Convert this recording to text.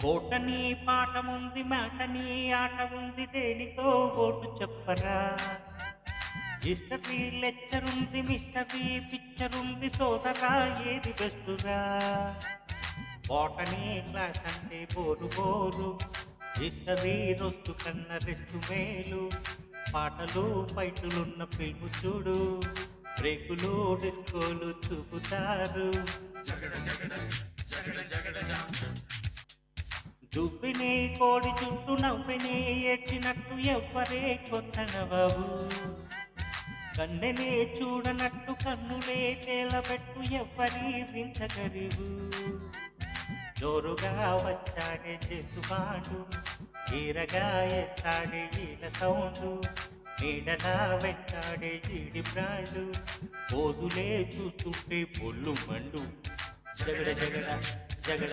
ఓటని పాఠముంది మాటని ఆట ఉంది దేనితో ఓటు చెప్పరా. హిస్టరీ లెక్చరుంది మిస్టరీ పిక్చరుంది సోదరా ఏది బెస్టురా. బాటనీ క్లాస్ అంటే బోరు బోరు, హిస్టరీ రొస్తు కన్న రెస్టు మేలు. పాటలు ఫైటులున్న ఫిల్ము చూడు, బ్రేకులు డిస్కోలు చూపుతారు. దుబ్బిని కోడి చుట్టూ నవ్విని ఏడ్చినట్టు ఎవ్వరే కొత్త నవ్వు. కన్నెనే చూడనట్టు కన్నులే తేలబెట్టు ఎవ్వరి వింతగరివు. జోరుగా వచ్చాడే చేతువాడు, ఈరగా వేస్తాడే ఈల సౌండు. నీడలా వెంటాడే జీడి బ్రాండు, పోదులే చూస్తుంటే పొల్లు మండు. జగడ జగడ జగడ